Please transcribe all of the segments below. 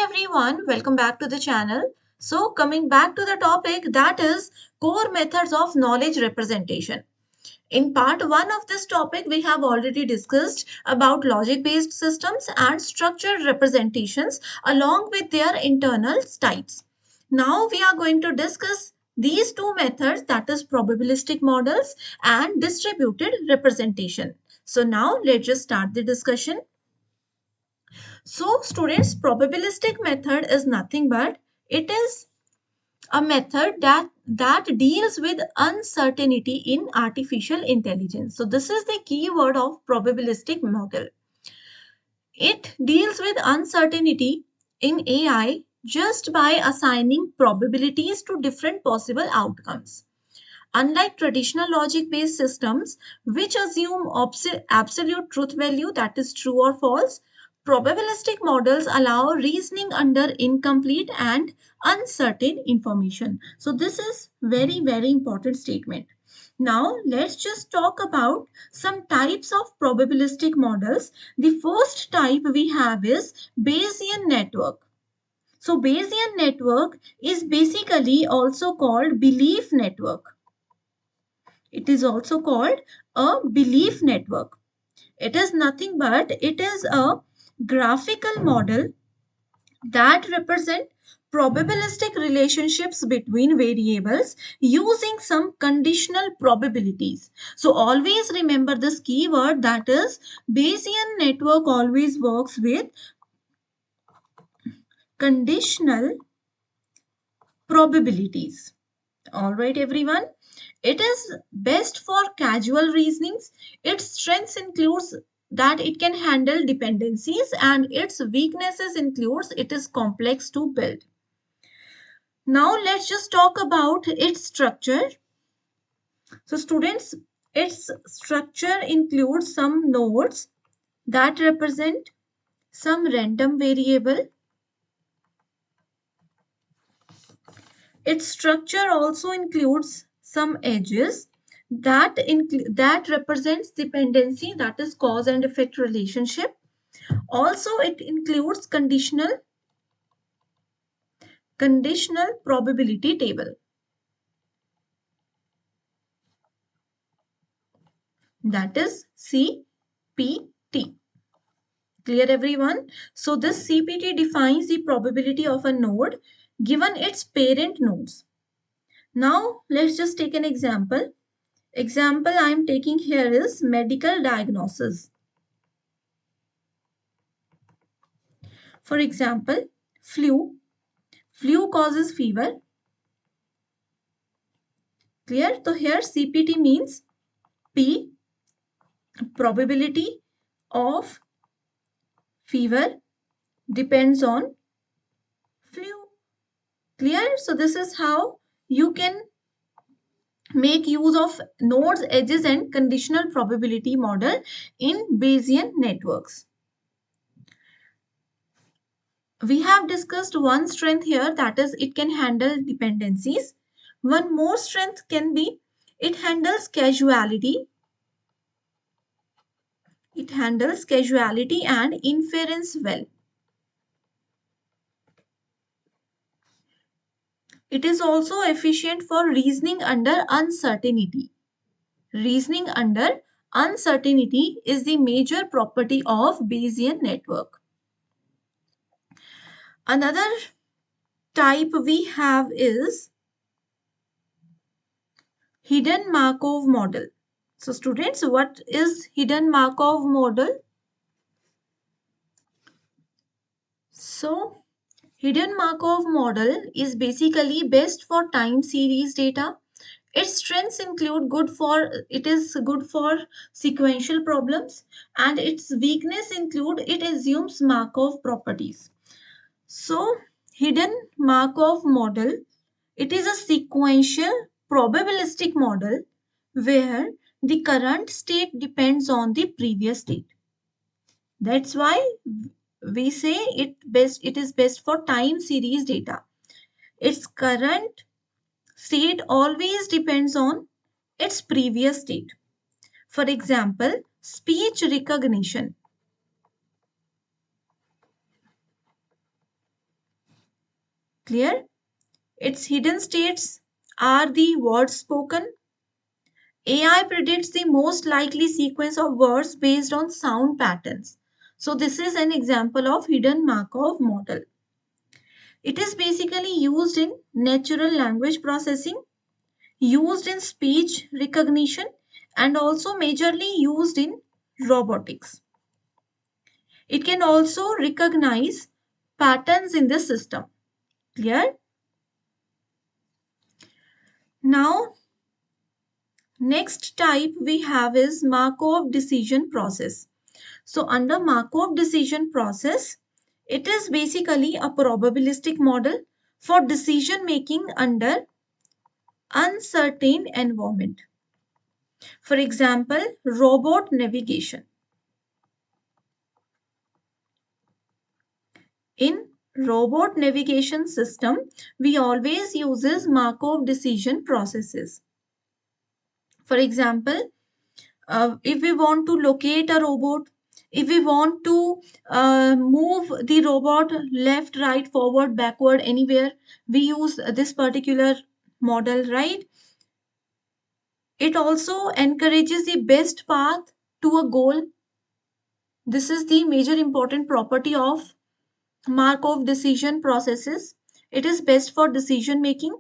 everyone, welcome back to the channel. So, coming back to the topic that is core methods of knowledge representation. In part 1 of this topic, we have already discussed about logic based systems and structured representations along with their internal types. Now, we are going to discuss these two methods, that is probabilistic models and distributed representation. So, now let's just start the discussion. So, students, probabilistic method is nothing but it is a method that deals with uncertainty in artificial intelligence. So, this is the key word of probabilistic model. It deals with uncertainty in AI just by assigning probabilities to different possible outcomes. Unlike traditional logic based systems, which assume absolute truth value, that is true or false, probabilistic models allow reasoning under incomplete and uncertain information. So, this is very important statement. Now, let's just talk about some types of probabilistic models. The first type we have is Bayesian network. So, Bayesian network is basically also called belief network. It is also called a belief network. It is nothing but it is a graphical model that represent probabilistic relationships between variables using some conditional probabilities. So always remember this keyword, that is Bayesian network always works with conditional probabilities. All right, everyone. It is best for casual reasonings. Its strengths includes that it can handle dependencies and its weaknesses includes it is complex to build. Now let's just talk about its structure. So students, its structure includes some nodes that represent some random variable. Its structure also includes some edges that represents dependency, that is cause and effect relationship. Also, it includes conditional probability table. That is CPT. Clear, everyone? So this CPT defines the probability of a node given its parent nodes. Now let's just take an example. Example I am taking here is medical diagnosis. For example, flu. Flu causes fever. Clear? So here CPT means P, probability of fever depends on flu. Clear? So this is how you can make use of nodes, edges and conditional probability model in Bayesian networks. We have discussed one strength here, that is it can handle dependencies. One more strength can be it handles causality. It handles causality and inference well. It is also efficient for reasoning under uncertainty. Reasoning under uncertainty is the major property of Bayesian network. Another type we have is hidden Markov model. So students, what is hidden Markov model? So hidden Markov model is basically best for time series data. Its strengths include it is good for sequential problems, and its weakness include it assumes Markov properties. So hidden Markov model, it is a sequential probabilistic model where the current state depends on the previous state. That's why we say it is best for time series data. Its current state always depends on its previous state. For example, speech recognition. Clear? Its hidden states are the words spoken. AI predicts the most likely sequence of words based on sound patterns. So this is an example of hidden Markov model. It is basically used in natural language processing, used in speech recognition, and also majorly used in robotics. It can also recognize patterns in the system. Clear? Now, next type we have is Markov decision process. So under Markov decision process, it is basically a probabilistic model for decision making under uncertain environment. For example, robot navigation. In robot navigation system, we always uses Markov decision processes. For example, if we want to locate a robot, if we want to move the robot left, right, forward, backward, anywhere, we use this particular model, right? It also encourages the best path to a goal. This is the major important property of Markov decision processes. It is best for decision making.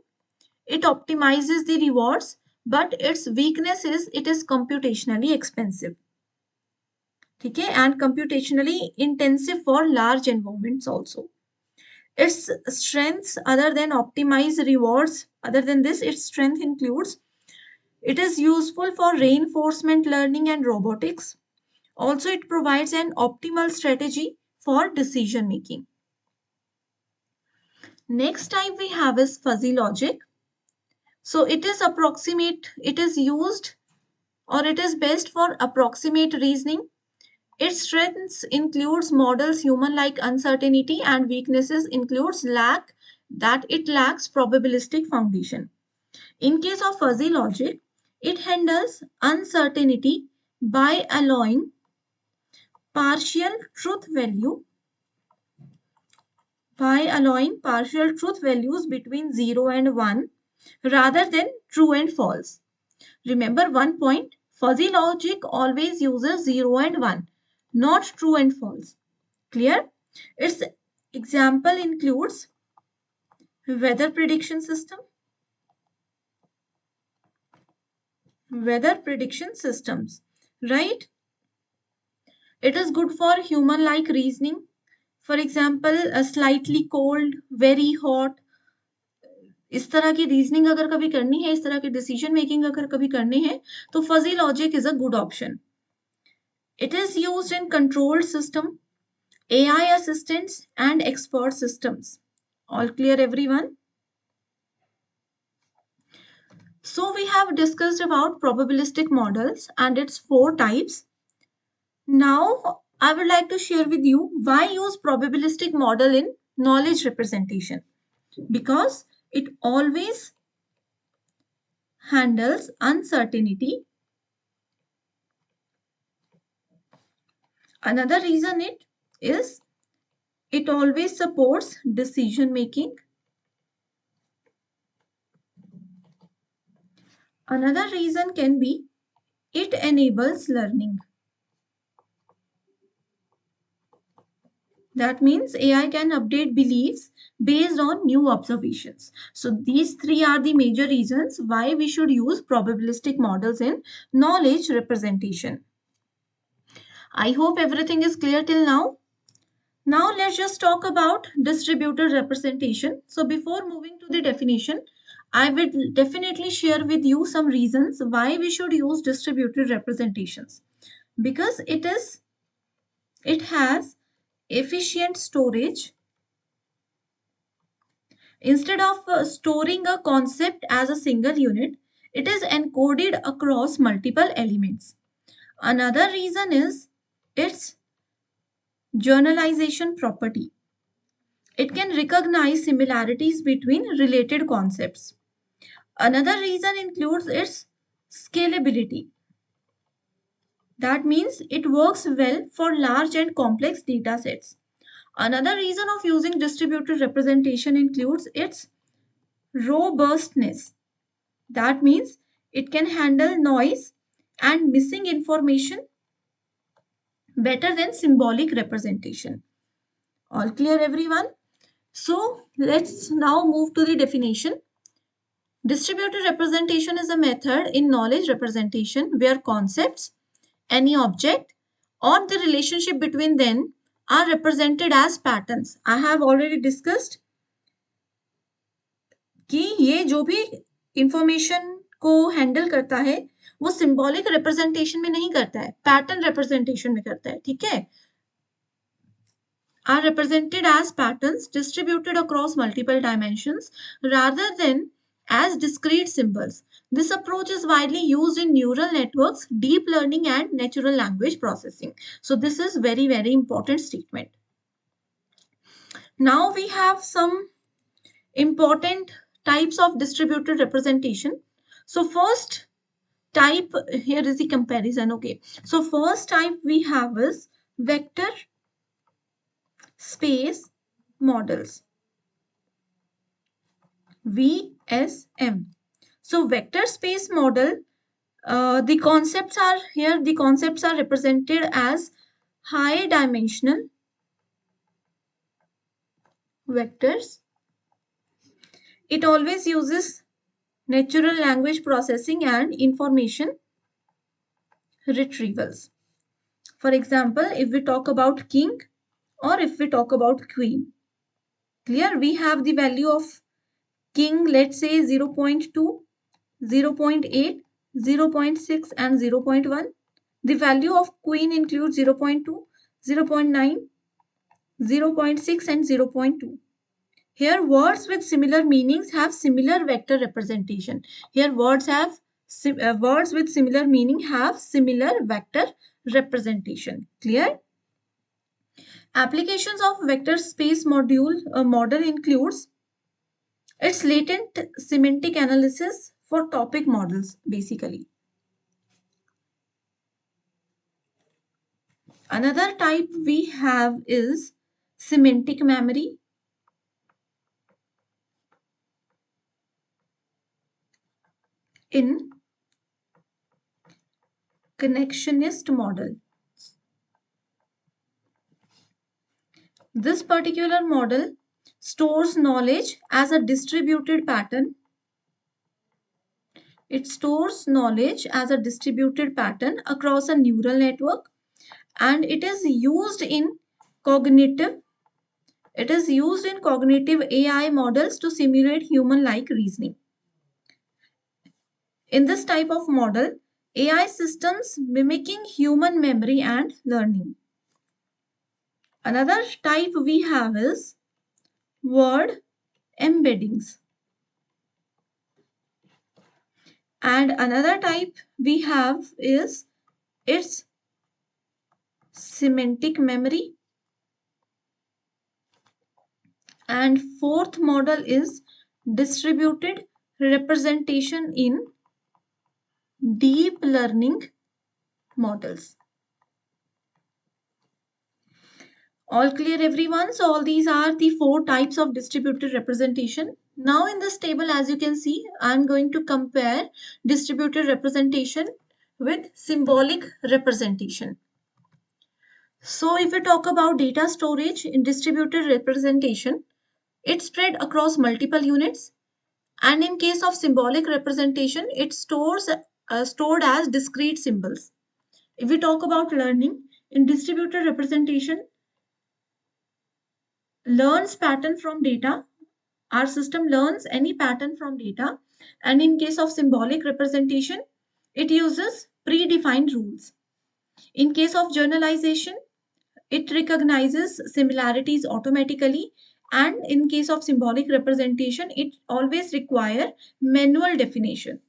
It optimizes the rewards, but its weakness is it is computationally expensive. ठीक है, and computationally intensive for large environments also. Its strengths, other than optimize rewards, other than this, its strength includes it is useful for reinforcement learning and robotics. Also, it provides an optimal strategy for decision making. Next type we have is fuzzy logic. So it is approximate, it is used or it is best for approximate reasoning. Its strengths includes models human-like uncertainty and weaknesses includes that it lacks probabilistic foundation. In case of fuzzy logic, it handles uncertainty by partial truth value allowing partial truth values between 0 and 1 rather than true and false. Remember one point, fuzzy logic always uses 0 and 1, not true and false. Clear? Its example includes weather prediction system, weather prediction systems, right? It is good for human-like reasoning. For example, a slightly cold, very hot, इस तरह की reasoning अगर कभी करनी है, इस तरह की डिसीजन मेकिंग अगर कभी करने हैं, तो fuzzy logic is a good option. It is used in controlled system, AI assistants and expert systems. All clear everyone? So we have discussed about probabilistic models and its 4 types. Now I would like to share with you why use probabilistic model in knowledge representation. Because it always handles uncertainty. Another reason it always supports decision making. Another reason can be it enables learning. That means AI can update beliefs based on new observations. So these 3 are the major reasons why we should use probabilistic models in knowledge representation. I hope everything is clear till now. Now let's just talk about distributed representation. So before moving to the definition, I will definitely share with you some reasons why we should use distributed representations. Because it has efficient storage. Instead of storing a concept as a single unit, it is encoded across multiple elements. Another reason is its generalization property. It can recognize similarities between related concepts. Another reason includes its scalability. That means it works well for large and complex data sets. Another reason of using distributed representation includes its robustness. That means it can handle noise and missing information better than symbolic representation. All clear, everyone? So let's now move to the definition. Distributed representation is a method in knowledge representation where concepts, any object, or the relationship between them are represented as patterns. I have already discussed कि ये जो भी information को handle करता है वो symbolic representation में नहीं करता है, पैटर्न रिप्रेजेंटेशन में करता है. ठीक है, are represented as patterns distributed across multiple dimensions rather than as discrete symbols. This approach is widely used in neural networks, deep learning, and natural language processing. So this is very, very important statement. Now we have some important types of distributed representation. So first type, here is the comparison. Okay, so first type we have is vector space models, VSM. So vector space model, the concepts are here, the concepts are represented as high dimensional vectors. It always uses natural language processing and information retrievals. For example, if we talk about king or if we talk about queen, clear, we have the value of king, let's say 0.2, 0.8, 0.6 and 0.1. The value of queen includes 0.2, 0.9, 0.6 and 0.2. Here words with similar meanings have similar vector representation. Here words with similar meaning have similar vector representation. Clear? Applications of vector space model includes its latent semantic analysis for topic models basically. Another type we have is semantic memory. In connectionist model. This particular model stores knowledge as a distributed pattern. It stores knowledge as a distributed pattern across a neural network, and it is used in cognitive AI models to simulate human-like reasoning. In this type of model, AI systems mimicking human memory and learning. Another type we have is word embeddings. And another type we have is its semantic memory. And fourth model is distributed representation in deep learning models. All clear, everyone? So all these are the four types of distributed representation. Now in this table, as you can see, I'm going to compare distributed representation with symbolic representation. So if we talk about data storage in distributed representation, it's spread across multiple units. And in case of symbolic representation, it's stored as discrete symbols. If we talk about learning, in distributed representation, learns pattern from data. Our system learns any pattern from data. And in case of symbolic representation, it uses predefined rules. In case of generalization, it recognizes similarities automatically. And in case of symbolic representation, it always requires manual definition.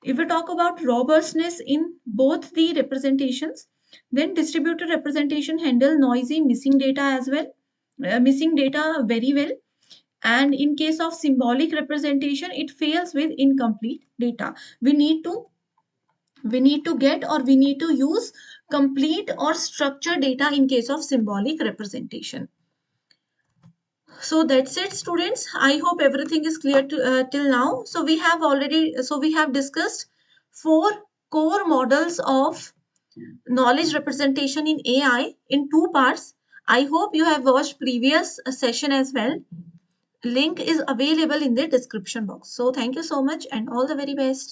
If we talk about robustness in both the representations, then distributed representation handle noisy missing data as well, missing data very well. And in case of symbolic representation, it fails with incomplete data. We need to use complete or structured data in case of symbolic representation. So that's it, students. I hope everything is clear till now. So we have discussed four core models of knowledge representation in AI in two parts. I hope you have watched previous session as well. Link is available in the description box. So thank you so much and all the very best.